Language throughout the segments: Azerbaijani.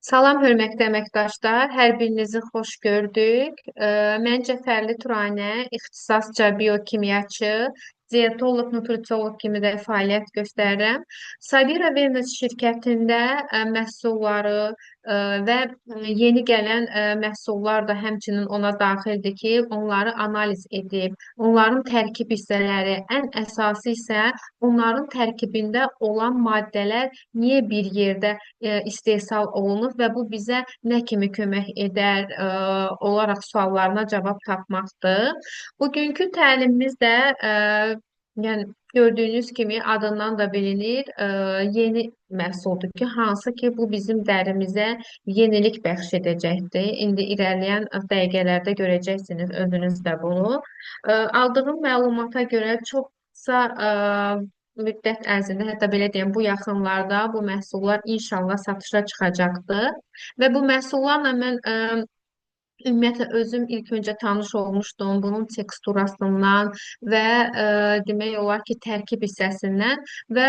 Salam, hörmətli əməkdaşlar. Hər birinizi xoş gördük. Mən Cəfərli Turanə, ixtisasca biokimyaçı, dietoloq, nutricoloq kimi də fəaliyyət göstərirəm. Sabira Wellness şirkətində məhsulları və yeni gələn məhsullar da həmçinin ona daxildir ki, onları analiz edib, onların tərkib hissələri, ən əsası isə onların tərkibində olan maddələr niyə bir yerdə istehsal olunur və bu bizə nə kimi kömək edər olaraq suallarına cavab tapmaqdır. Bugünkü təlimimiz də yəni gördüyünüz kimi adından da bilinir, yeni məhsuldur ki, hansı ki bu bizim dərimizə yenilik bəxş edəcəkdir. İndi irəliləyən dəqiqələrdə görəcəksiniz özünüz də bunu. Aldığım məlumata görə çox qısa müddət ərzində, hətta belə deyim, bu yaxınlarda bu məhsullar inşallah satışa çıxacaqdır. Və bu məhsullarla mən ümumiyyətlə özüm ilk öncə tanış olmuşdum bunun teksturasından və demək olar ki, tərkib hissəsindən və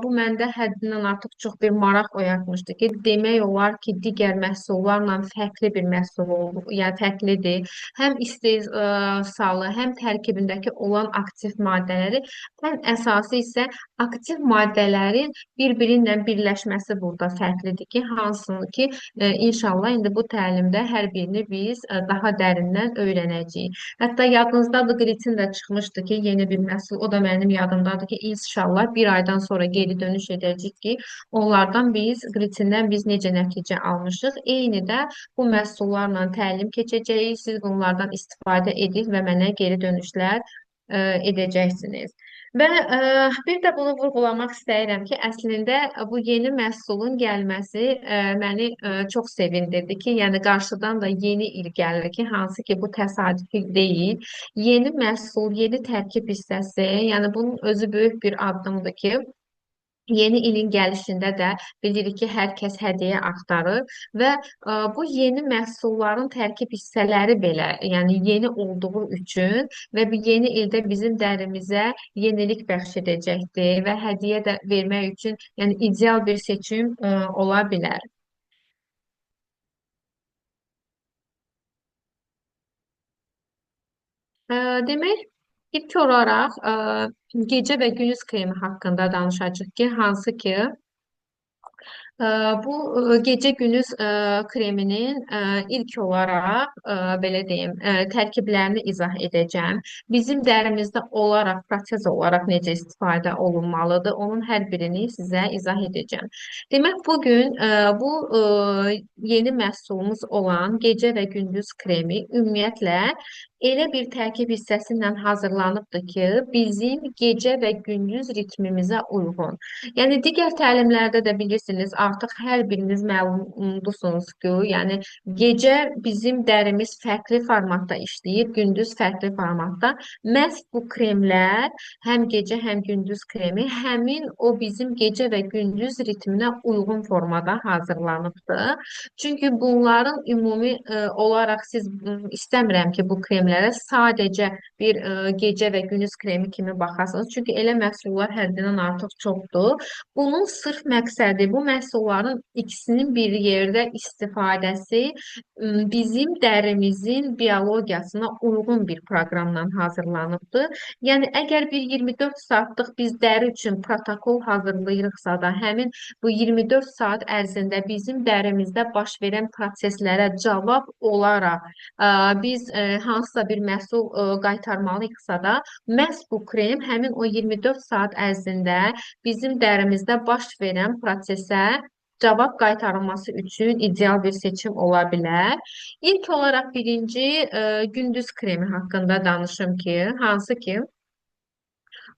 bu məndə həddindən artıq çox bir maraq oyatmışdı ki, demək olar ki, digər məhsullarla fərqli bir məhsul oldu, yəni fərqlidir. Həm istehsalı, həm tərkibindəki olan aktiv maddələri, ən əsası isə aktiv maddələrin bir-biri ilə birləşməsi burada fərqlidir ki, hansını ki, İnşallah indi bu təlimdə hər birini biz daha dərindən öyrənəcəyik. Hətta yadınızdadır, glitin də çıxmışdı ki, yeni bir məhsul. O da mənim yadımdadır ki, inşallah bir aydan sonra geri dönüş edəcəyik ki, onlardan glitindən biz necə nəticə almışıq. Eyni də bu məhsullarla təlim keçəcəyik. Siz bunlardan istifadə edin və mənə geri dönüşlər edəcəksiniz. Və bir də bunu vurğulamaq istəyirəm ki, əslində bu yeni məhsulun gəlməsi məni çox sevindirdi ki, yəni qarşıdan da yeni il gəlir ki, hansı ki bu təsadüfi deyil. Yeni məhsul, yeni tərkib hissəsi, yəni bunun özü böyük bir addımdır ki, yeni ilin gəlişində də bilirik ki, hər kəs hədiyyə axtarır və bu yeni məhsulların tərkib hissələri belə, yəni yeni olduğu üçün və bu yeni ildə bizim dərimizə yenilik bəxş edəcəkdir və hədiyyə də vermək üçün, yəni ideal bir seçim ola bilər. E, Demək, ilk olaraq gecə və gündüz kremi haqqında danışacağıq ki, hansı ki Ee, Bu gece gündüz kreminin ilk olarak belə deyim tərkiblərini izah edəcəm. Bizim dərimizdə olaraq protez olaraq necə istifadə olunmalıdır, onun hər birini sizə izah edəcəm. Demək, bugün bu yeni məhsulumuz olan gecə və gündüz kremi ümumiyyətlə elə bir tərkib hissəsi ilə hazırlanıbdır ki, bizim gecə və gündüz ritmimizə uyğun. Yəni digər təlimlərdə də bilirsiniz, artıq hər biriniz məlumdusunuz ki, yəni gecə bizim dərimiz fərqli formatda işləyir, gündüz fərqli formatda. Məhz bu kremlər, həm gecə, həm gündüz kremi, həmin o bizim gecə və gündüz ritminə uyğun formada hazırlanıbdır. Çünki bunların ümumi olaraq siz istəmirəm ki, bu kremlərə sadəcə bir gecə və gündüz kremi kimi baxasınız. Çünki elə məhsullar həddindən artıq çoxdur. Bunun sırf məqsədi bu məhsulların ikisinin bir yerdə istifadəsi bizim dərimizin biologiyasına uyğun bir proqramla hazırlanıbdır. Yəni əgər bir 24 saatlıq biz dəri üçün protokol hazırlayırıqsa da, həmin bu 24 saat ərzində bizim dərimizdə baş verən proseslərə cavab olaraq biz hansısa bir məhsul qaytarmalıyıqsa da, məhz bu krem həmin o 24 saat ərzində bizim dərimizdə baş verən prosesə cavab qaytarılması üçün ideal bir seçim ola bilər. İlk olaraq birinci gündüz kremi haqqında danışım ki, hansı ki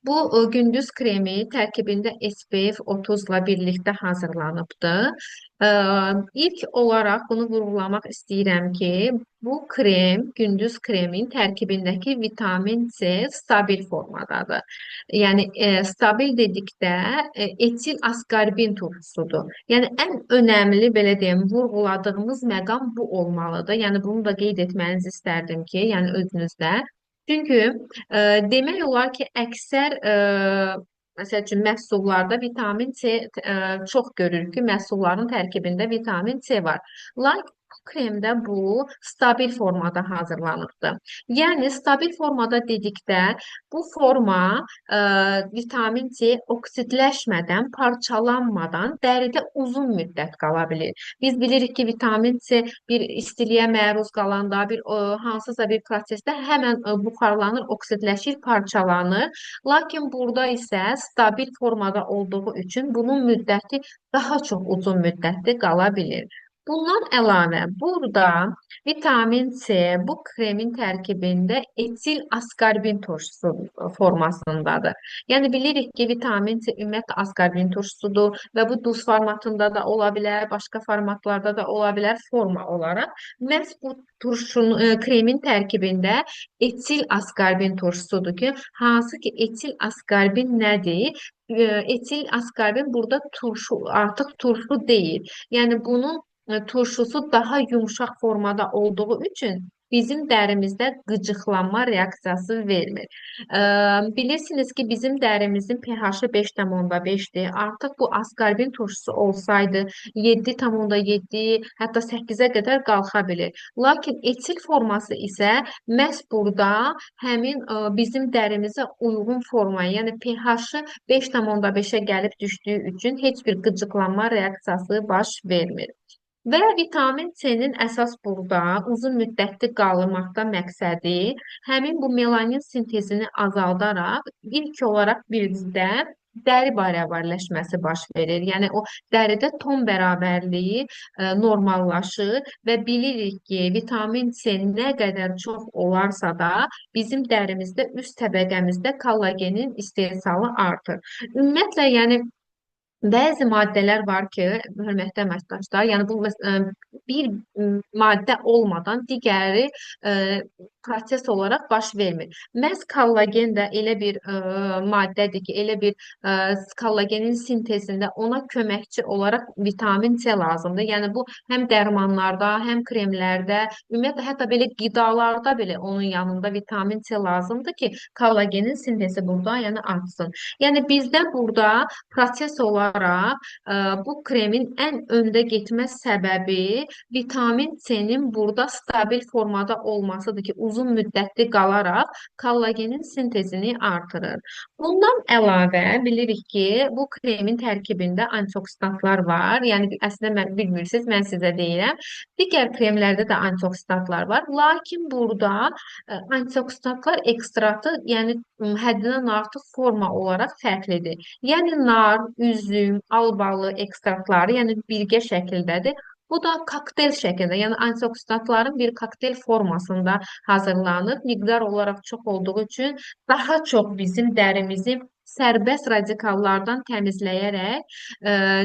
bu gündüz kremi tərkibində SPF 30-la birlikdə hazırlanıbdır. E, İlk olaraq bunu vurğulamaq istəyirəm ki, bu krem, gündüz kremin tərkibindəki vitamin C stabil formadadır. Yəni stabil dedikdə etil asqorbin turşusudur. Yəni ən önəmli belə deyim, vurğuladığımız məqam bu olmalıdır. Yəni bunu da qeyd etmənizi istərdim ki, yəni özünüzdə. Çünki demək olar ki, əksər Məsəl üçün məhsullarda vitamin C çox görürük ki, məhsulların tərkibində vitamin C var. Lakin bu kremdə bu stabil formada hazırlanıbdır. Yəni stabil formada dedikdə bu forma ə, vitamin C oksidləşmədən, parçalanmadan dəridə uzun müddət qala bilir. Biz bilirik ki, vitamin C bir istiliyə məruz qalanda, hansısa bir prosesdə həmən buxarlanır, oksidləşir, parçalanır. Lakin burada isə stabil formada olduğu üçün bunun müddəti daha çox uzun müddətli qala bilir. Bundan əlavə, burada vitamin C bu kremin tərkibində etil askorbin turşusu formasındadır. Yəni bilirik ki, vitamin C ümumiyyətlə askorbin turşusudur və bu duz formatında da ola bilər, başqa formatlarda da ola bilər forma olaraq. Məhz bu kremin tərkibində etil askorbin turşusudur ki, hansı ki etil askorbin nədir? Etil askorbin burada turşu, artıq turşu deyil. Yəni bunun turşusu daha yumşaq formada olduğu üçün bizim dərimizdə qıcıqlanma reaksiyası vermir. Bilirsiniz ki, bizim dərimizin pH-ı 5,5-dir. Artıq bu askorbin turşusu olsaydı 7,7, hətta 8-ə qədər qalxa bilir. Lakin etil forması isə məhz burada həmin bizim dərimizə uyğun formaya, yəni pH-ı 5,5-ə gəlib düşdüyü üçün heç bir qıcıqlanma reaksiyası baş vermir. Və vitamin C-nin əsas burada uzun müddətli qalmaqda məqsədi həmin bu melanin sintezini azaldaraq ilk olaraq bizdə dəri bərabərləşməsi baş verir. Yəni o dəridə ton bərabərliyi normallaşır və bilirik ki, vitamin C nə qədər çox olarsa da bizim dərimizdə üst təbəqəmizdə kollagenin istehsalı artır. Ümumiyyətlə, yəni bəzi maddələr var ki, hörmətli əməkdaşlar, yəni bu bir maddə olmadan digəri proses olaraq baş vermir. Məhz kollagen də elə bir maddədir ki, elə bir kollagenin sintezində ona köməkçi olaraq vitamin C lazımdır. Yəni bu həm dərmanlarda, həm kremlərdə, ümumiyyətlə hətta belə qidalarda belə onun yanında vitamin C lazımdır ki, kollagenin sintezi burada yəni artsın. Yəni bizdə burada proses olaraq bu kremin ən öndə getmə səbəbi vitamin C-nin burada stabil formada olmasıdır ki, uzun müddətli qalaraq kollagenin sintezini artırır. Bundan əlavə bilirik ki, bu kremin tərkibində antioksidantlar var. Yəni əslində mən bilmirsiniz, mən sizə deyirəm. Digər kremlərdə də antioksidantlar var. Lakin burada antioksidantlar ekstratı, yəni həddindən artıq forma olaraq fərqlidir. Yəni nar, üzüm, albalı ekstraktları, yəni birgə şəkildədir. Bu da kokteyl şəklində, yəni antioksidantların bir kokteyl formasında hazırlanır. Miqdar olaraq çox olduğu üçün daha çox bizim dərimizi sərbəst radikallardan təmizləyərək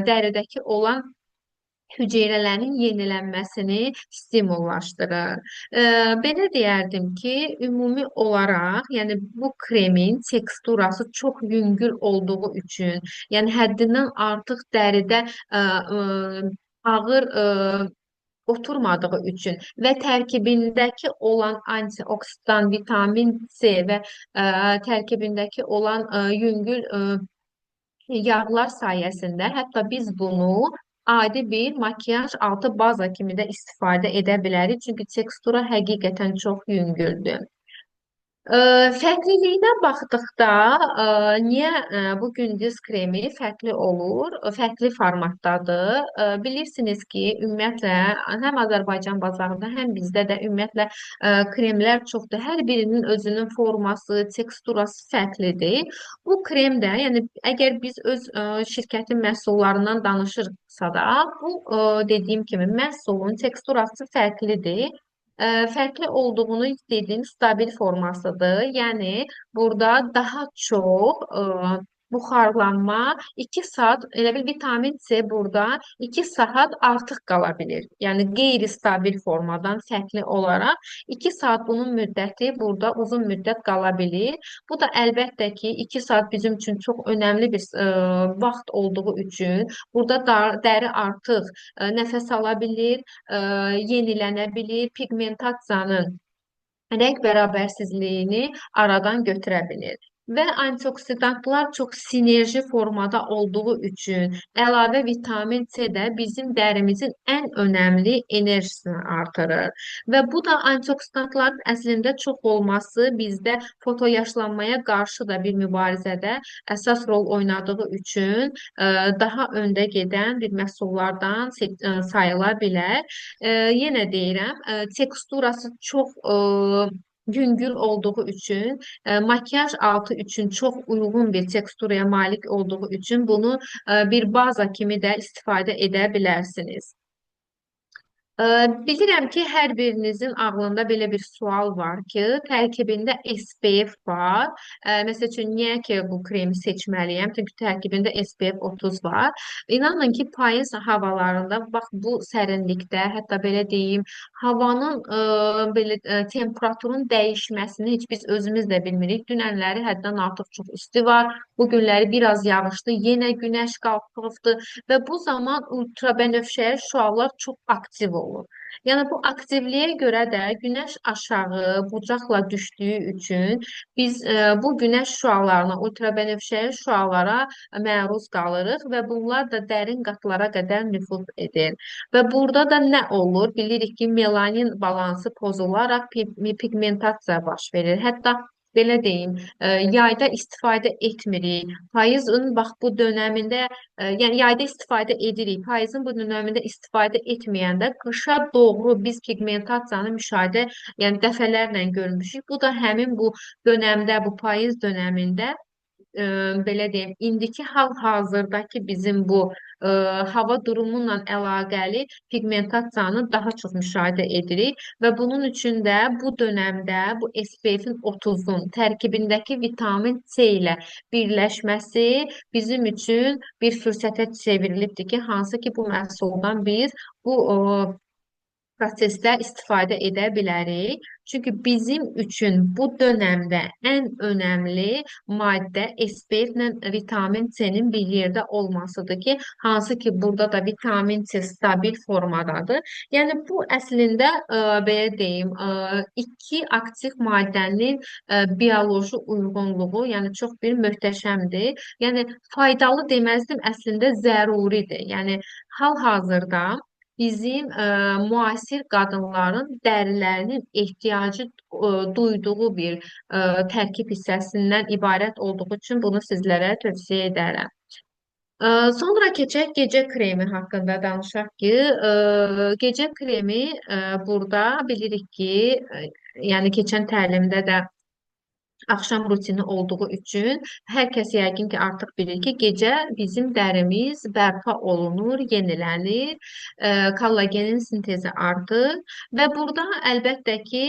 dəridəki olan hüceyrələrin yenilənməsini stimullaşdırır. Belə deyərdim ki, ümumi olaraq, yəni bu kremin teksturası çox yüngül olduğu üçün, yəni həddindən artıq dəridə ağır oturmadığı üçün və tərkibindəki olan antioksidan, vitamin C və tərkibindəki olan yüngül yağlar sayəsində hətta biz bunu adi bir makiyaj altı baza kimi də istifadə edə bilərik. Çünki tekstura həqiqətən çox yüngüldür. Fərqliliyinə baxdıqda, niyə bu gündüz kremi fərqli olur? Fərqli formatdadır. Bilirsiniz ki, ümumiyyətlə həm Azərbaycan bazarında, həm bizdə də ümumiyyətlə kremlər çoxdur. Hər birinin özünün forması, teksturası fərqlidir. Bu krem də, yəni əgər biz öz şirkətin məhsullarından danışırıqsa da, bu dediyim kimi məhsulun teksturası fərqlidir. Fərqli olduğunu dediyim stabil formasıdır. Yəni burada daha çox buxarlanma 2 saat, elə bil vitamin C burada 2 saat artıq qala bilir. Yəni qeyri-stabil formadan fərqli olaraq 2 saat bunun müddəti burada uzun müddət qala bilir. Bu da əlbəttə ki, 2 saat bizim üçün çox önəmli bir vaxt olduğu üçün burada dəri artıq nəfəs ala bilir, yenilənə bilir, pigmentasiyanın rəng bərabərsizliyini aradan götürə bilir. və antioksidantlar çox sinerji formada olduğu üçün əlavə vitamin C də bizim dərimizin ən önəmli enerjisini artırır. Və bu da antioksidantların əslində çox olması bizdə fotoyaşlanmaya qarşı da bir mübarizədə əsas rol oynadığı üçün daha öndə gedən bir məhsullardan sayıla bilər. Yenə deyirəm, teksturası çox yüngül olduğu üçün, makyaj altı üçün çox uyğun bir teksturaya malik olduğu üçün bunu bir baza kimi də istifadə edə bilərsiniz. Ə, Bilirəm ki, hər birinizin ağlında belə bir sual var ki, tərkibində SPF var. Məsəl üçün, niyə ki bu kremi seçməliyəm? Çünki tərkibində SPF 30 var. İnanın ki, payız havalarında, bax bu sərinlikdə, hətta belə deyim, havanın belə temperaturun dəyişməsini heç biz özümüz də bilmirik. Dünənləri həddən artıq çox isti var. Bu günləri biraz yağışlı, yenə günəş qalxıbdı və bu zaman ultrabənövşəyi şüalar çox aktiv olur. Yəni bu aktivliyə görə də günəş aşağı bucaqla düşdüyü üçün biz bu günəş şüalarına, ultrabənövşəyi şüalara məruz qalırıq və bunlar da dərin qatlara qədər nüfuz edir. Və burada da nə olur? Bilirik ki, melanin balansı pozularaq pigmentasiya baş verir. Hətta belə deyim, yayda istifadə etmirik. Payızın bax bu dönəmində, yəni yayda istifadə edirik. Payızın bu dönəmində istifadə etməyəndə qışa doğru biz pigmentasiyanı müşahidə, yəni dəfələrlə görmüşük. Bu da həmin bu dönəmdə, bu payız dönəmində e, belə deyim, indiki hal-hazırdakı bizim bu hava durumu ilə əlaqəli pigmentasiyanı daha çox müşahidə edirik və bunun üçün də bu dönəmdə bu SPF-in 30-un tərkibindəki vitamin C ilə birləşməsi bizim üçün bir fürsətə çevrilibdir ki, hansı ki bu məhsuldan biz bu prosesdə istifadə edə bilərik. Çünki bizim üçün bu dönəmdə ən önəmli maddə SPF ilə vitamin C-nin bir yerdə olmasıdır ki, hansı ki burada da vitamin C stabil formadadır. Yəni bu əslində belə deyim, iki aktiv maddənin bioloji uyğunluğu, yəni çox bir möhtəşəmdir. Yəni faydalı deməzdim, əslində zəruridir. Yəni hal-hazırda bizim müasir qadınların dərilərinin ehtiyacı duyduğu bir tərkib hissəsindən ibarət olduğu üçün bunu sizlərə tövsiyə edərəm. Sonra keçək gecə kremi haqqında danışaq ki, gecə kremi burada bilirik ki, yəni keçən təlimdə də axşam rutini olduğu üçün hər kəs yəqin ki, artıq bilir ki, gecə bizim dərimiz bərpa olunur, yenilənir, kollagenin sintezi artır və burada əlbəttə ki,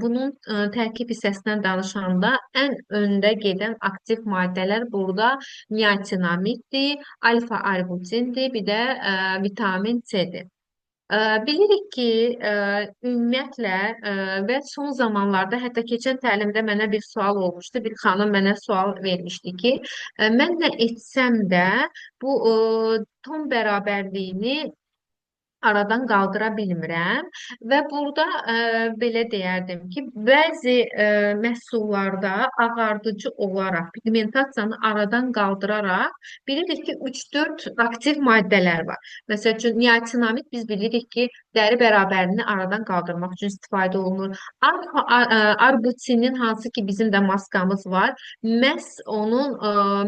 bunun tərkib hissəsindən danışanda ən öndə gedən aktiv maddələr burada niacinamiddir, alfa-arbutindir, bir də vitamin C-dir. Bilirik ki, ümumiyyətlə və son zamanlarda, hətta keçən təlimdə mənə bir sual olmuşdu. Bir xanım mənə sual vermişdi ki, mən nə etsəm də bu ton bərabərliyini aradan qaldıra bilmirəm və burada belə deyərdim ki, bəzi məhsullarda ağardıcı olaraq pigmentasiyanı aradan qaldıraraq bilirik ki, 3-4 aktiv maddələr var. Məsəl üçün niacinamid biz bilirik ki, dəri bərabərini aradan qaldırmaq üçün istifadə olunur. Arbutinin hansı ki, bizim də maskamız var. Məhz onun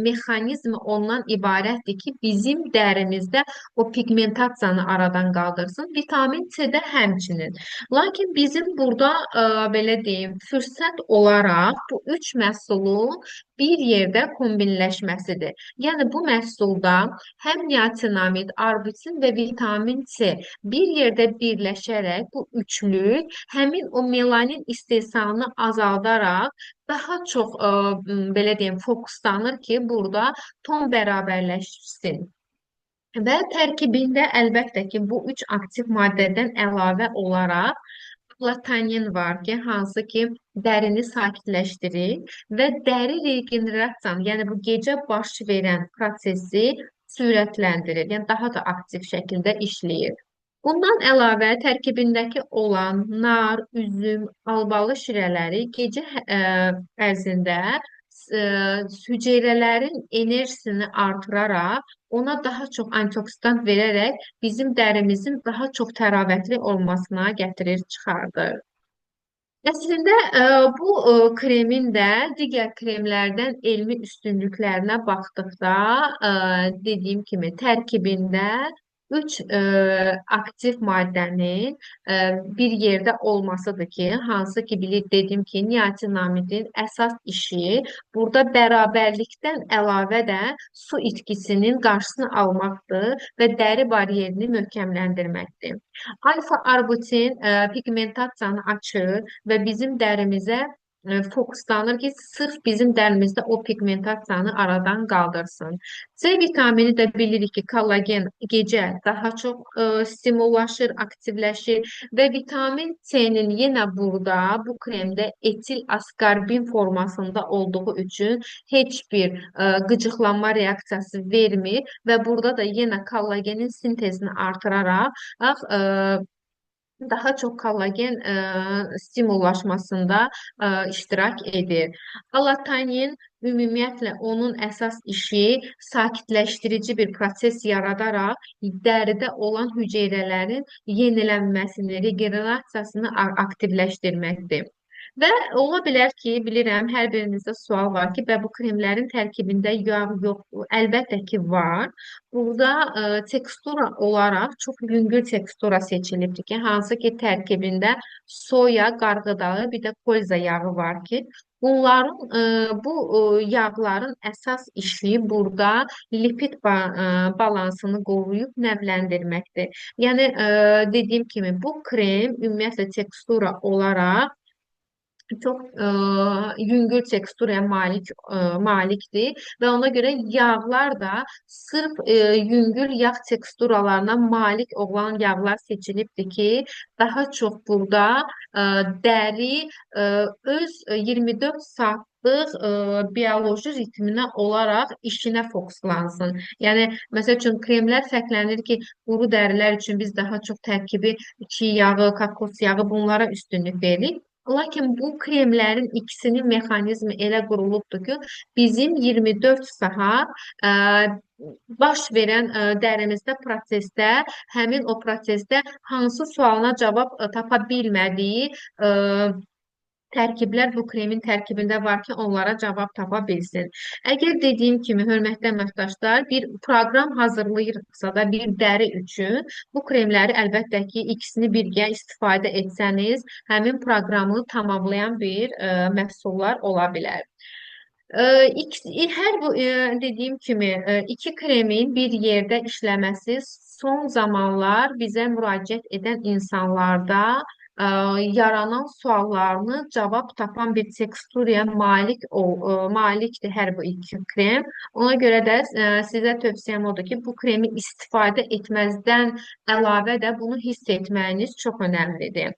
mexanizmi ondan ibarətdir ki, bizim dərimizdə o pigmentasiyanı aradan qaldırsın. Vitamin C də həmçinin. Lakin bizim burada belə deyim, fürsət olaraq bu üç məhsulun bir yerdə kombinləşməsidir. Yəni bu məhsulda həm niacinamid, arbutin və vitamin C bir yerdə birləşərək bu üçlük həmin o melanin istehsalını azaldaraq daha çox belə deyim fokuslanır ki, burada ton bərabərləşsin. Və tərkibində əlbəttə ki, bu üç aktiv maddədən əlavə olaraq platonin var ki, hansı ki, dərini sakitləşdirir və dəri regenerasiyanı, yəni bu gecə baş verən prosesi sürətləndirir, yəni daha da aktiv şəkildə işləyir. Bundan əlavə tərkibindəki olan nar, üzüm, albalı şirələri gecə ərzində e, hüceyrələrin enerjisini artıraraq, ona daha çox antioksidant verərək bizim dərimizin daha çox təravətli olmasına gətirir, çıxardır. Əslində bu kremin də digər kremlərdən elmi üstünlüklərinə baxdıqda dediyim kimi tərkibində üç aktiv maddənin bir yerdə olmasıdır ki, hansı ki dedim ki, niatinamidin əsas işi burada bərabərlikdən əlavə də su itkisinin qarşısını almaqdır və dəri baryerini möhkəmləndirməkdir. Alfa-arbutin pigmentasiyanı açır və bizim dərimizə fokuslanır ki, sırf bizim dərimizdə o pigmentasiyanı aradan qaldırsın. C vitamini də bilirik ki, kollagen gecə daha çox stimullaşır, aktivləşir və vitamin C-nin yenə burada, bu kremdə etil askorbin formasında olduğu üçün heç bir qıcıqlanma reaksiyası vermir və burada da yenə kollagenin sintezini artıraraq daha çox kollagen stimullaşmasında iştirak edir. Alatanin ümumiyyətlə onun əsas işi sakitləşdirici bir proses yaradaraq dəridə olan hüceyrələrin yenilənməsini, regenerasiyasını aktivləşdirməkdir. Və ola bilər ki, bilirəm, hər birinizdə sual var ki, bu kremlərin tərkibində yağ yoxdur. Əlbəttə ki, var. Burada tekstura olaraq çox yüngül tekstura seçilibdir ki, hansı ki tərkibində soya, qarğıdağı, bir də kolza yağı var ki, bunların bu yağların əsas işi burada lipid balansını qoruyub nəvləndirməkdir. Yəni dediyim kimi bu krem ümumiyyətlə tekstura olaraq çox yüngül teksturaya malikdir və ona görə yağlar da sırf yüngül yağ teksturalarına malik olan yağlar seçilibdir ki, daha çox burada dəri öz 24 saatlıq bioloji ritminə olaraq işinə fokuslansın. Yəni, məsəl üçün, kremlər fərqlənir ki, quru dərilər üçün biz daha çox tərkibi çiğ yağı, kakos yağı bunlara üstünlük veririk. Lakin bu kremlərin ikisinin mexanizmi elə qurulubdur ki, bizim 24 saat baş verən dərimizdə prosesdə, həmin o prosesdə hansı sualına cavab tapa bilmədiyi tərkiblər bu kremin tərkibində var ki, onlara cavab tapa bilsin. Əgər dediyim kimi, hörmətli əməkdaşlar, bir proqram hazırlayırıqsa da bir dəri üçün bu kremləri əlbəttə ki, ikisini birgə istifadə etsəniz, həmin proqramı tamamlayan bir məhsullar ola bilər. Hər bu dediyim kimi iki kremin bir yerdə işləməsi son zamanlar bizə müraciət edən insanlarda yaranan suallarını cavab tapan bir teksturaya malikdir hər bu iki krem. Ona görə də sizə tövsiyəm odur ki, bu kremi istifadə etməzdən əlavə də bunu hiss etməyiniz çox önəmlidir.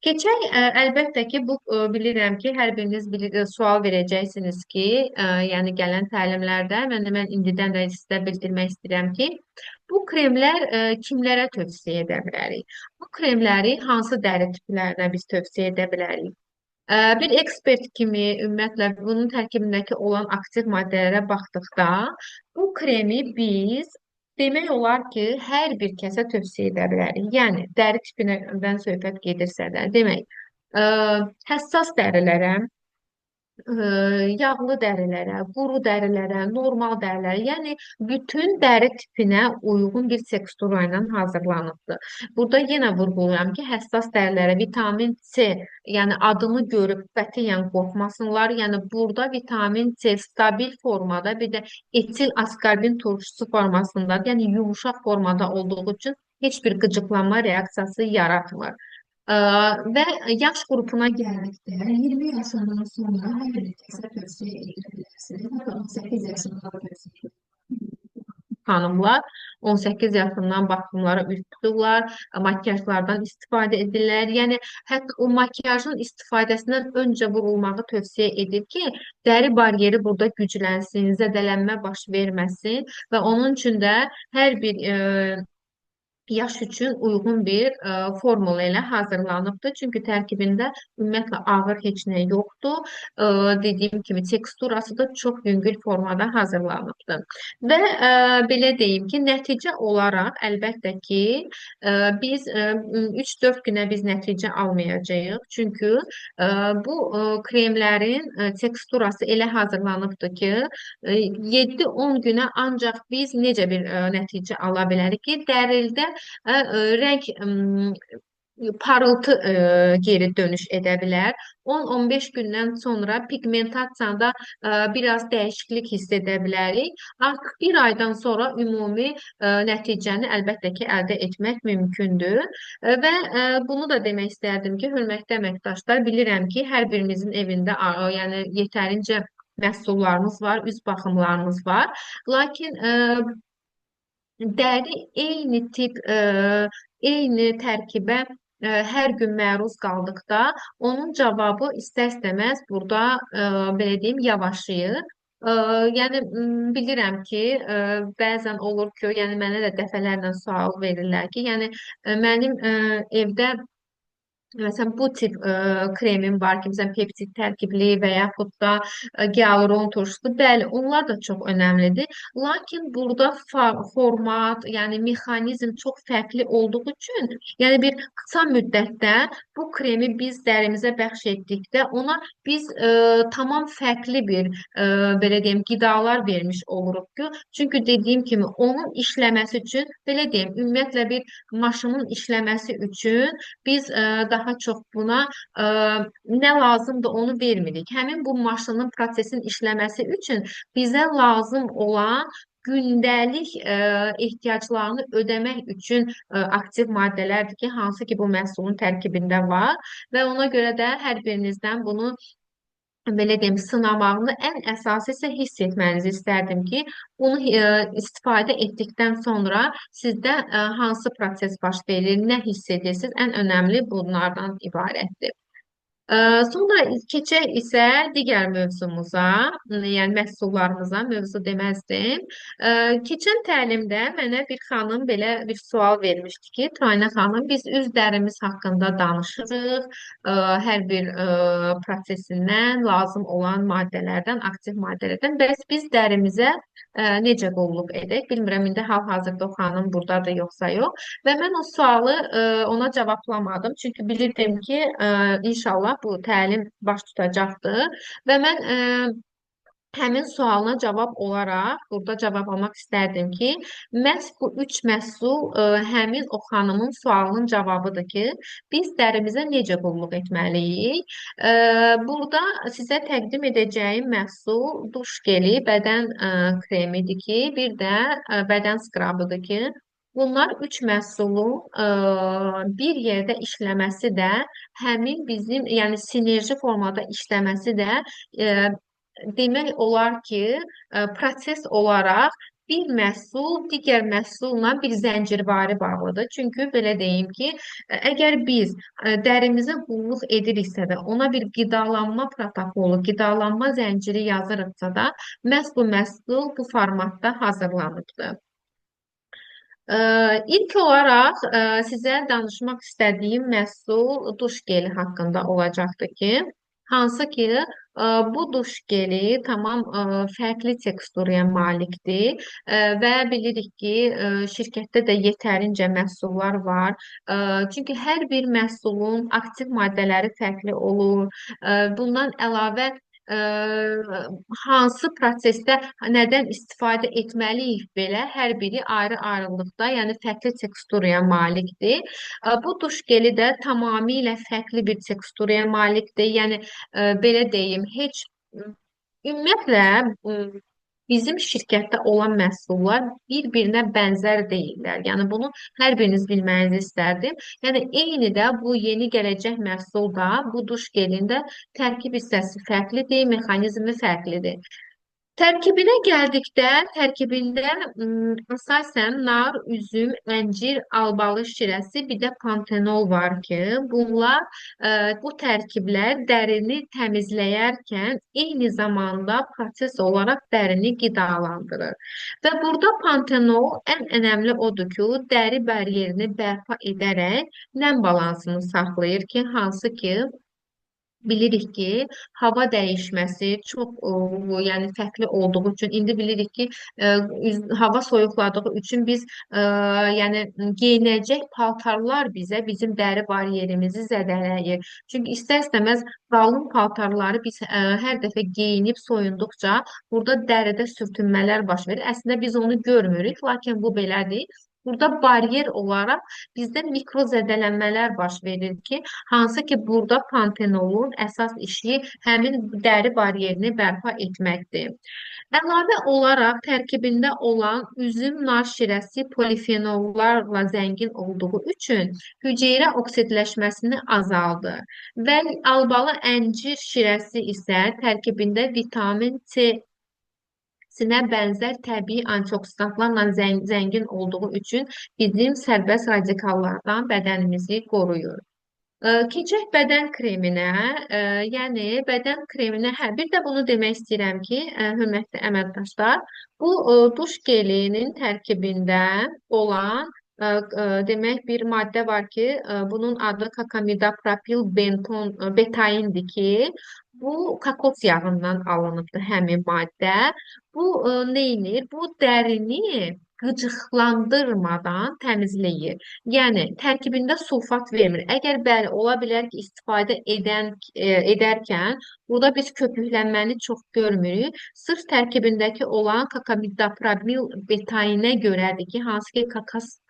Keçək, əlbəttə ki, bu bilirəm ki, hər biriniz sual verəcəksiniz ki, yəni gələn təlimlərdə mən indidən də sizə bildirmək istəyirəm ki, bu kremlər kimlərə tövsiyə edə bilərik? Bu kremləri hansı dəri tiplərinə biz tövsiyə edə bilərik? Bir ekspert kimi ümumiyyətlə bunun tərkibindəki olan aktiv maddələrə baxdıqda, bu kremi biz demək olar ki, hər bir kəsə tövsiyə edə bilərik. Yəni, dəri tipindən söhbət gedirsə də, demək, həssas dərilərə, yağlı dərilərə, quru dərilərə, normal dərilərə, yəni bütün dəri tipinə uyğun bir tekstura ilə hazırlanıbdır. Burada yenə vurğulayıram ki, həssas dərilərə vitamin C, yəni adını görüb qətiyyən qorxmasınlar. Yəni burada vitamin C stabil formada, bir də etil askorbin turşusu formasında, yəni yumuşaq formada olduğu üçün heç bir qıcıqlanma reaksiyası yaratmır. Və yaş qrupuna gəldikdə 20 yaşından sonra hər bir kəsə tövsiyə edə bilərsiniz. Hətta 18 yaşından tövsiyə xanımlar 18 yaşından baxımlara üst tuturlar, makyajlardan istifadə edirlər. Yəni, hətta o makyajın istifadəsindən öncə vurulmağı tövsiyə edir ki, dəri baryeri burada güclənsin, zədələnmə baş verməsin və onun üçün də hər bir yaş üçün uyğun bir formula ilə hazırlanıbdır. Çünki tərkibində ümumiyyətlə ağır heç nə yoxdur. Dediyim kimi teksturası da çox yüngül formada hazırlanıbdır. Və belə deyim ki, nəticə olaraq əlbəttə ki, biz 3-4 günə biz nəticə almayacağıq. Çünki bu kremlərin teksturası elə hazırlanıbdır ki, 7-10 günə ancaq biz necə bir nəticə ala bilərik ki, dəridə rəng parıltı geri dönüş edə bilər. 10-15 gündən sonra pigmentasiyada biraz dəyişiklik hiss edə bilərik. Artıq bir aydan sonra ümumi nəticəni əlbəttə ki, əldə etmək mümkündür. Və bunu da demək istərdim ki, hörmətli əməkdaşlar, bilirəm ki, hər birimizin evində yəni yetərincə məhsullarımız var, üz baxımlarımız var. Lakin dəri eyni tip, eyni tərkibə hər gün məruz qaldıqda onun cavabı istər-istəməz burada belə deyim yavaşıyır. Yəni bilirəm ki, bəzən olur ki, yəni mənə də dəfələrlə sual verirlər ki, yəni mənim evdə məsələn, bu tip kremin var ki, məsələn, peptid tərkibli və yaxud da gialuron turşusu. Bəli, onlar da çox önəmlidir. Lakin burada format, yəni mexanizm çox fərqli olduğu üçün, yəni bir qısa müddətdə bu kremi biz dərimizə bəxş etdikdə ona biz tamam fərqli bir belə deyim qidalar vermiş oluruq ki, çünki dediyim kimi onun işləməsi üçün belə deyim, ümumiyyətlə bir maşının işləməsi üçün biz daha çox buna nə lazımdır onu vermirik. Həmin bu maşının prosesin işləməsi üçün bizə lazım olan gündəlik ehtiyaclarını ödəmək üçün aktiv maddələrdir ki, hansı ki bu məhsulun tərkibində var və ona görə də hər birinizdən bunu belə deyim, sınamağını ən əsası isə hiss etmənizi istərdim ki, bunu istifadə etdikdən sonra sizdə hansı proses baş verir, nə hiss edirsiniz, ən önəmli bunlardan ibarətdir. Sonra keçək isə digər mövzumuza, yəni məhsullarımıza, mövzu deməzdim. Keçən təlimdə mənə bir xanım belə bir sual vermişdi ki, Turanə xanım, biz üz dərimiz haqqında danışırıq, hər bir prosesindən, lazım olan maddələrdən, aktiv maddələrdən, bəs biz dərimizə necə qulluq edək? Bilmirəm, indi hal-hazırda o xanım buradadır, yoxsa yox. Və mən o sualı ona cavablamadım. Çünki bilirdim ki, inşallah bu təlim baş tutacaqdır. Və mən həmin sualına cavab olaraq burada cavab almaq istərdim ki, məhz bu üç məhsul həmin o xanımın sualının cavabıdır ki, biz dərimizə necə qulluq etməliyik? Burada sizə təqdim edəcəyim məhsul duş geli, bədən kremidir ki, bir də bədən skrabıdır ki, bunlar üç məhsulun bir yerdə işləməsi də həmin bizim, yəni sinerji formada işləməsi də demək olar ki, proses olaraq bir məhsul digər məhsulla bir zəncirvari bağlıdır. Çünki belə deyim ki, əgər biz dərimizə qulluq ediriksə və ona bir qidalanma protokolu, qidalanma zənciri yazırıqsa da, məhz bu məhsul bu formatda hazırlanıbdır. İlk olaraq sizə danışmaq istədiyim məhsul duş geli haqqında olacaqdır ki, hansı ki bu duş geli tamam fərqli teksturaya malikdir və bilirik ki, şirkətdə də yetərincə məhsullar var. Çünki hər bir məhsulun aktiv maddələri fərqli olur. Bundan əlavə hansı prosesdə nədən istifadə etməliyik belə hər biri ayrı-ayrılıqda, yəni fərqli teksturaya malikdir. Bu duş geli də tamamilə fərqli bir teksturaya malikdir. Yəni belə deyim, heç ümumiyyətlə bizim şirkətdə olan məhsullar bir-birinə bənzər deyillər. Yəni bunu hər biriniz bilməyinizi istərdim. Yəni eyni də bu yeni gələcək məhsul da bu duş gelində tərkib hissəsi fərqlidir, mexanizmi fərqlidir. Tərkibinə gəldikdə, tərkibində əsasən nar, üzüm, əncir, albalı şirəsi, bir də pantenol var ki, bunlar bu tərkiblər dərini təmizləyərkən eyni zamanda proses olaraq dərini qidalandırır. Və burada pantenol ən önəmli odur ki, dəri baryerini bərpa edərək nəm balansını saxlayır ki, hansı ki bilirik ki, hava dəyişməsi çox yəni fərqli olduğu üçün indi bilirik ki, hava soyuqladığı üçün biz yəni geyinəcək paltarlar bizim dəri bariyerimizi zədələyir. Çünki istər-istəməz qalın paltarları biz hər dəfə geyinib soyunduqca burada dəridə sürtünmələr baş verir. Əslində biz onu görmürük, lakin bu belədir. Burada baryer olaraq bizdə mikro zədələnmələr baş verir ki, hansı ki burada pantenolun əsas işi həmin dəri bariyerini bərpa etməkdir. Əlavə olaraq tərkibində olan üzüm nar şirəsi polifenollarla zəngin olduğu üçün hüceyrə oksidləşməsini azaldır və albalı əncir şirəsi isə tərkibində vitamin C sinə bənzər təbii antioksidantlarla zəngin olduğu üçün bizim sərbəst radikallardan bədənimizi qoruyur. Keçək bədən kreminə. Yəni bədən kreminə, hə, bir də bunu demək istəyirəm ki, hörmətli əməkdaşlar, bu duş gelinin tərkibində olan demək bir maddə var ki, bunun adı kakamida propil benton betaindir ki, bu kokos yağından alınıbdır həmin maddə. Bu neyinir? Bu dərini qıcıqlandırmadan təmizləyir. Yəni tərkibində sulfat vermir. Əgər bəli, ola bilər ki, istifadə edərkən burada biz köpüklənməni çox görmürük. Sırf tərkibindəki olan kakamidaprobil betainə görədir ki, hansı ki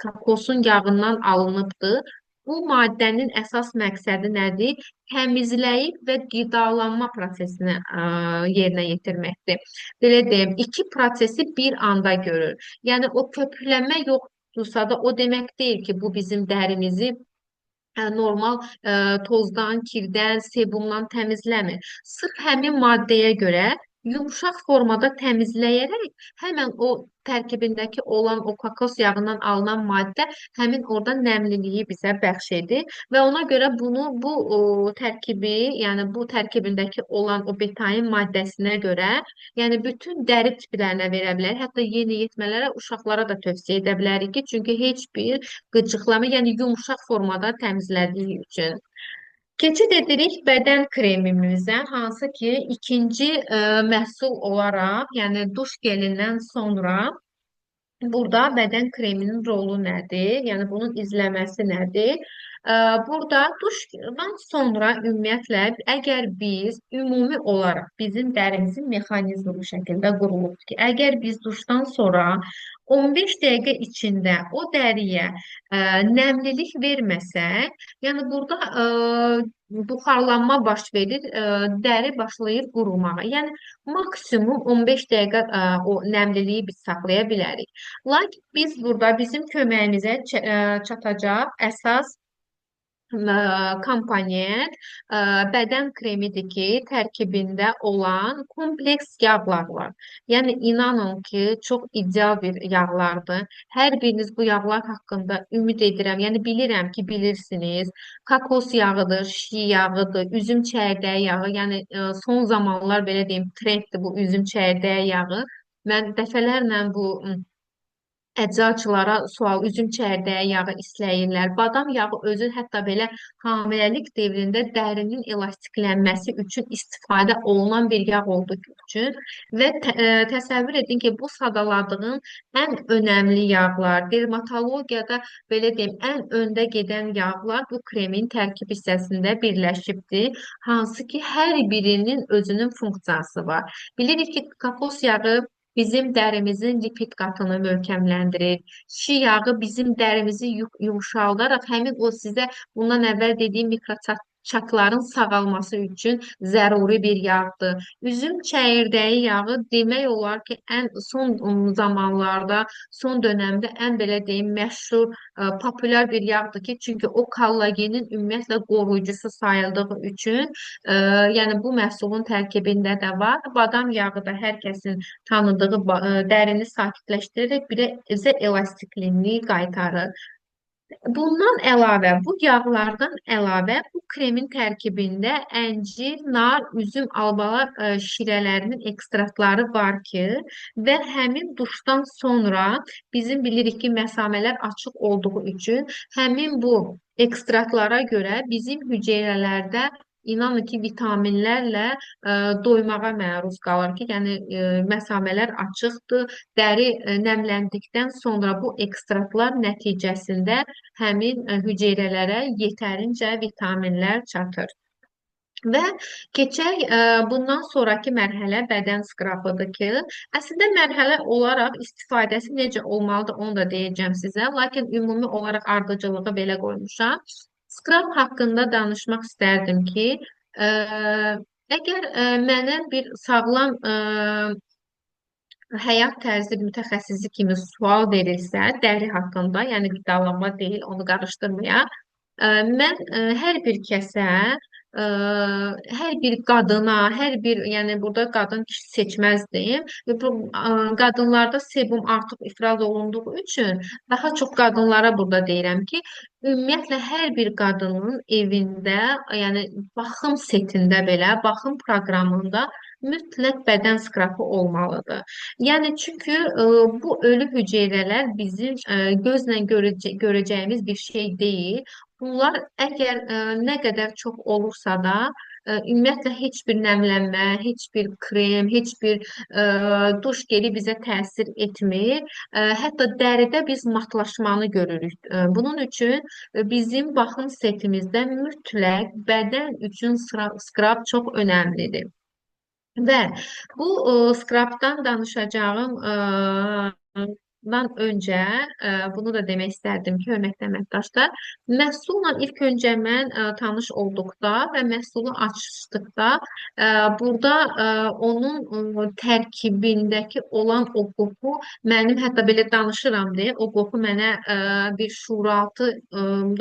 kokosun yağından alınıbdır. Bu maddənin əsas məqsədi nədir? Təmizləyib və qidalanma prosesini yerinə yetirməkdir. Belə deyim, iki prosesi bir anda görür. Yəni o köpüklənmə yoxdursa da o demək deyil ki, bu bizim dərimizi normal tozdan, kirdən, sebumdan təmizləmir. Sırf həmin maddəyə görə yumşaq formada təmizləyərək həmən o tərkibindəki olan o kokos yağından alınan maddə həmin orada nəmliliyi bizə bəxş edir və ona görə bu tərkibi, yəni bu tərkibindəki olan o betain maddəsinə görə, yəni bütün dəri tiplərinə verə bilər. Hətta yeniyetmələrə, uşaqlara da tövsiyə edə bilərik ki, çünki heç bir qıcıqlama, yəni yumşaq formada təmizlədiyi üçün. Keçid edirik bədən kremimizə, hansı ki ikinci məhsul olaraq, yəni duş gelindən sonra burada bədən kreminin rolu nədir? Yəni bunun izləməsi nədir? Burada duşdan sonra ümumiyyətlə əgər biz ümumi olaraq bizim dərimizin mexanizmi bu şəkildə qurulubdur ki, əgər biz duşdan sonra 15 dəqiqə içində o dəriyə nəmlilik verməsək, yəni burada buxarlanma baş verir, dəri başlayır qurumağa. Yəni maksimum 15 dəqiqə o nəmliliyi biz saxlaya bilərik. Lakin biz burada bizim köməyimizə çatacaq əsas komponent bədən kremidir ki, tərkibində olan kompleks yağlar var. Yəni inanın ki, çox ideal bir yağlardır. Hər biriniz bu yağlar haqqında ümid edirəm. Yəni bilirəm ki, bilirsiniz. Kokos yağıdır, şi yağıdır, üzüm çəyirdəyi yağı. Yəni son zamanlar belə deyim, trenddir bu üzüm çəyirdəyi yağı. Mən dəfələrlə bu əczaçılara sual, üzüm çəyirdəyi yağı istəyirlər. Badam yağı özü hətta belə hamiləlik dövründə dərinin elastiklənməsi üçün istifadə olunan bir yağ olduğu üçün və təsəvvür edin ki, bu sadaladığım ən önəmli yağlar, dermatologiyada belə deyim, ən öndə gedən yağlar bu kremin tərkib hissəsində birləşibdir. Hansı ki, hər birinin özünün funksiyası var. Bilirik ki, kokos yağı bizim dərimizin lipid qatını möhkəmləndirir. Şi yağı bizim dərimizi yumşaldaraq həmin o sizə bundan əvvəl dediyim çatların sağalması üçün zəruri bir yağdır. Üzüm çəyirdəyi yağı demək olar ki, ən son zamanlarda, son dönəmdə ən belə deyim məşhur, populyar bir yağdır ki, çünki o kollagenin ümumiyyətlə qoruyucusu sayıldığı üçün, yəni bu məhsulun tərkibində də var. Badam yağı da hər kəsin tanıdığı dərini sakitləşdirərək bir də elastikliyi qaytarır. Bundan əlavə, bu yağlardan əlavə bu kremin tərkibində əncir, nar, üzüm, albalı şirələrinin ekstraktları var ki, və həmin duşdan sonra bizim bilirik ki, məsamələr açıq olduğu üçün həmin bu ekstraktlara görə bizim hüceyrələrdə inanın ki, vitaminlərlə doymağa məruz qalır ki, yəni məsamələr açıqdır, dəri nəmləndikdən sonra bu ekstraktlar nəticəsində həmin hüceyrələrə yetərincə vitaminlər çatır. Və keçək bundan sonraki mərhələ bədən skrapıdır ki, əslində mərhələ olaraq istifadəsi necə olmalıdır onu da deyəcəm sizə, lakin ümumi olaraq ardıcılığı belə qoymuşam. Skrap haqqında danışmaq istərdim ki, ə, əgər mənə bir sağlam həyat tərzi mütəxəssisi kimi sual verilsə, dəri haqqında, yəni qidalanma deyil, onu qarışdırmayaq. Mən hər bir kəsə, ə, hər bir qadına, hər bir, yəni burada qadın kişi seçməzdim. Və bu qadınlarda sebum artıq ifraz olunduğu üçün daha çox qadınlara burada deyirəm ki, ümumiyyətlə hər bir qadının evində, yəni baxım setində belə, baxım proqramında mütləq bədən skrapı olmalıdır. Yəni çünki bu ölü hüceyrələr bizim gözlə görəcəyimiz bir şey deyil. Bunlar əgər nə qədər çox olursa da, ümumiyyətlə heç bir nəmlənmə, heç bir krem, heç bir duş geli bizə təsir etmir. Hətta dəridə biz matlaşmanı görürük. Bunun üçün bizim baxım setimizdə mütləq bədən üçün skrab çox önəmlidir. Və bu skrapdan danışacağım dan öncə bunu da demək istərdim ki, hörmətli əməkdaşlar, məhsulla ilk öncə mən tanış olduqda və məhsulu açdıqda burada onun tərkibindəki olan o qoxu mənim hətta belə danışıram deyə o qoxu mənə bir şuuraltı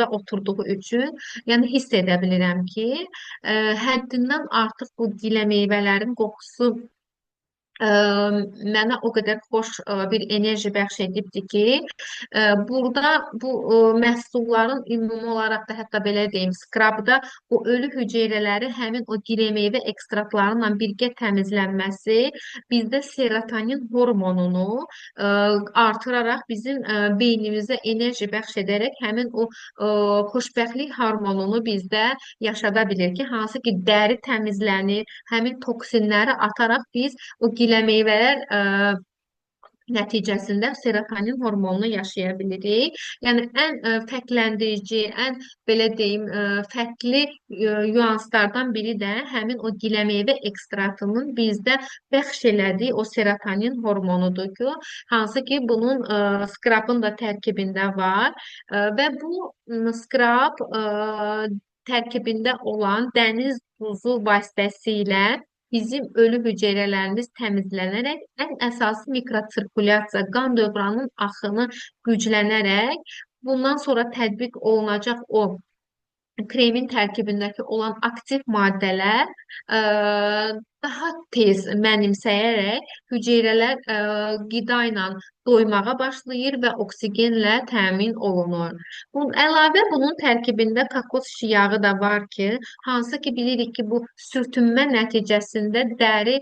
da oturduğu üçün yəni hiss edə bilirəm ki, həddindən artıq bu gilə meyvələrin qoxusu mənə o qədər xoş bir enerji bəxş edibdir ki, burada bu məhsulların ümumi olaraq da hətta belə deyim, skrabda bu ölü hüceyrələri həmin o giləmeyvə ekstraktlarıyla birgə təmizlənməsi bizdə serotonin hormonunu artıraraq bizim beynimizə enerji bəxş edərək həmin o xoşbəxtlik hormonunu bizdə yaşada bilir ki, hansı ki dəri təmizlənir, həmin toksinləri ataraq biz o gilə meyvələr nəticəsində serotonin hormonunu yaşaya bilirik. Yəni ən fərqləndirici, ən belə deyim, fərqli nüanslardan biri də həmin o giləmeyvə ekstraktının bizdə bəxş elədiyi o serotonin hormonudur ki, hansı ki bunun skrapın da tərkibində var və bu skrap tərkibində olan dəniz duzu vasitəsilə bizim ölü hüceyrələrimiz təmizlənərək ən əsası mikrosirkulyasiya, qan dövranının axını güclənərək bundan sonra tətbiq olunacaq o kremin tərkibindəki olan aktiv maddələr daha tez mənimsəyərək hüceyrələr qida ilə doymağa başlayır və oksigenlə təmin olunur. Əlavə bunun tərkibində kokos yağı da var ki, hansı ki bilirik ki bu sürtünmə nəticəsində dəri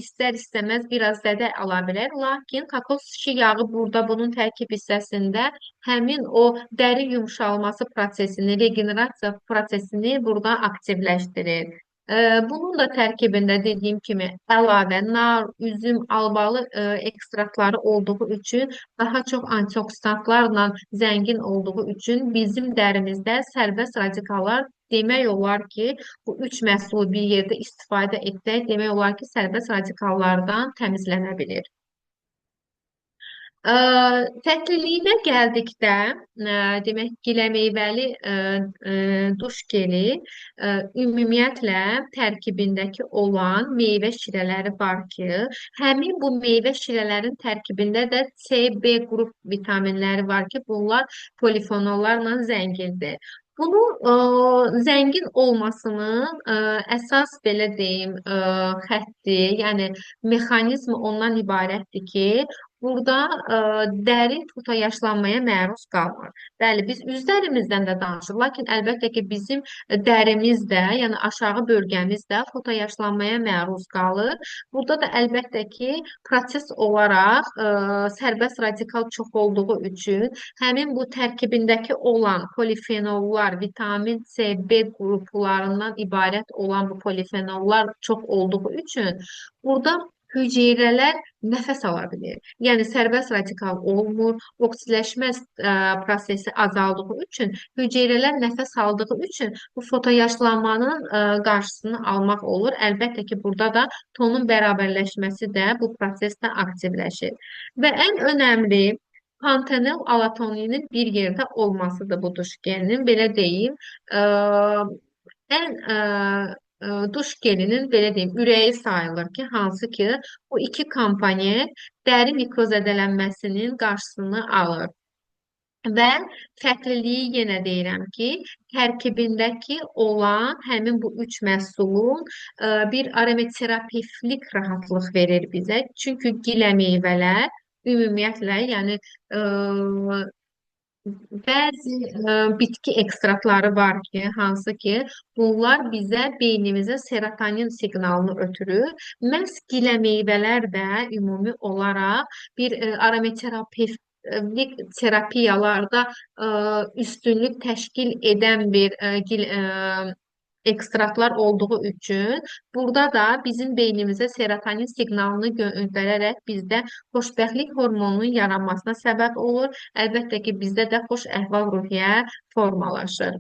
istər-istəməz biraz zədə ala bilər. Lakin kokos yağı burada bunun tərkib hissəsində həmin o dəri yumşalması prosesini, regenerasiya prosesini burada aktivləşdirir. Bunun da tərkibində dediyim kimi əlavə nar, üzüm, albalı ekstraktları olduğu üçün daha çox antioksidantlarla zəngin olduğu üçün bizim dərimizdə sərbəst radikallar demək olar ki, bu üç məhsulu bir yerdə istifadə etmək demək olar ki, sərbəst radikallardan təmizlənə bilir. Ə, Fərqliliyinə gəldikdə, demək giləmeyvəli duş geli ümumiyyətlə tərkibindəki olan meyvə şirələri var ki, həmin bu meyvə şirələrin tərkibində də C, B qrup vitaminləri var ki, bunlar polifenollarla zəngindir. Bunun zəngin olmasının əsas belə deyim xətti, yəni mexanizmi ondan ibarətdir ki, burada dəri yaşlanmaya məruz qalmır. Bəli, biz üzlərimizdən də danışırıq, lakin əlbəttə ki, bizim dərimiz də, yəni aşağı bölgəmiz də yaşlanmaya məruz qalır. Burada da əlbəttə ki, proses olaraq sərbəst radikal çox olduğu üçün həmin bu tərkibindəki olan polifenollar, vitamin C, B qruplarından ibarət olan bu polifenollar çox olduğu üçün burada hüceyrələr nəfəs ala bilir. Yəni sərbəst radikal olmur, oksidaşmə prosesi azaldığı üçün, hüceyrələr nəfəs aldığı üçün bu fotoyaşlanmanın qarşısını almaq olur. Əlbəttə ki, burada da tonun bərabərləşməsi də bu prosesdə aktivləşir. Və ən önəmli pantenol alatoninin bir yerdə olmasıdır bu duş gelinin. Belə deyim, ən duş gelinin belə deyim, ürəyi sayılır ki, hansı ki, bu iki komponent dəri mikrozədələnməsinin qarşısını alır. Və fərqliliyi yenə deyirəm ki, tərkibindəki olan həmin bu üç məhsulun bir aromaterapevtik rahatlıq verir bizə. Çünki gilə meyvələr ümumiyyətlə, yəni bəzi bitki ekstraktları var ki, hansı ki, bunlar bizə beynimizə serotonin siqnalını ötürür. Məhz gilə meyvələr də ümumi olaraq bir aromaterapevtik terapiyalarda üstünlük təşkil edən bir ekstraktlar olduğu üçün burada da bizim beynimizə serotonin siqnalını göndərərək bizdə xoşbəxtlik hormonunun yaranmasına səbəb olur. Əlbəttə ki, bizdə də xoş əhval-ruhiyyə formalaşır.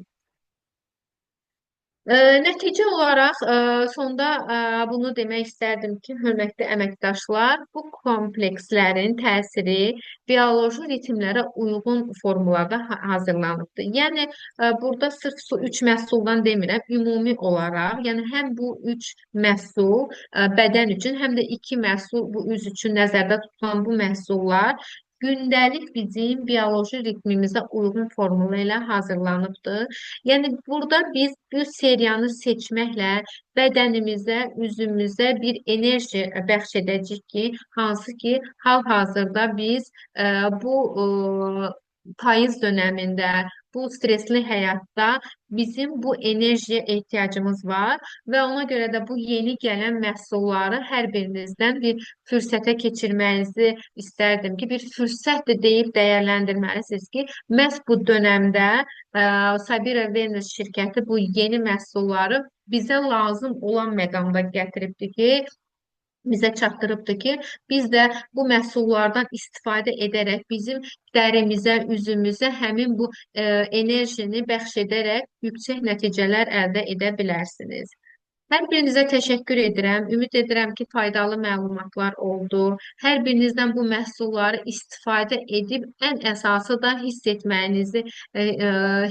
Nəticə olaraq sonda bunu demək istərdim ki, hörmətli əməkdaşlar, bu komplekslərin təsiri bioloji ritmlərə uyğun formulada hazırlanıbdır. Yəni burada sırf su üç məhsuldan demirəm, ümumi olaraq, yəni həm bu üç məhsul bədən üçün, həm də iki məhsul bu üz üçün nəzərdə tutulan bu məhsullar gündəlik bizim bioloji ritmimizə uyğun formula ilə hazırlanıbdır. Yəni burada biz bu seriyanı seçməklə bədənimizə, üzümüzə bir enerji bəxş edəcəyik ki, hansı ki, hal-hazırda biz bu payız dönəmində, bu stresli həyatda bizim bu enerjiyə ehtiyacımız var və ona görə də bu yeni gələn məhsulları hər birinizdən bir fürsətə keçirmənizi istərdim ki, bir fürsətdir deyib dəyərləndirməlisiniz ki, məhz bu dönəmdə Sabira Wellness şirkəti bu yeni məhsulları bizə lazım olan məqamda gətiribdir ki, bizə çatdırıbdır ki, biz də bu məhsullardan istifadə edərək bizim dərimizə, üzümüzə həmin bu enerjini bəxş edərək yüksək nəticələr əldə edə bilərsiniz. Hər birinizə təşəkkür edirəm. Ümid edirəm ki, faydalı məlumatlar oldu. Hər birinizdən bu məhsulları istifadə edib ən əsası da hiss etməyinizi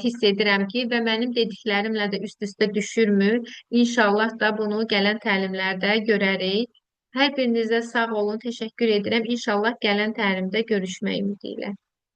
hiss edirəm ki, və mənim dediklərimlə də üst-üstə düşürmür. İnşallah da bunu gələn təlimlərdə görərik. Hər birinizə sağ olun, təşəkkür edirəm. İnşallah gələn təlimdə görüşmək ümidi ilə.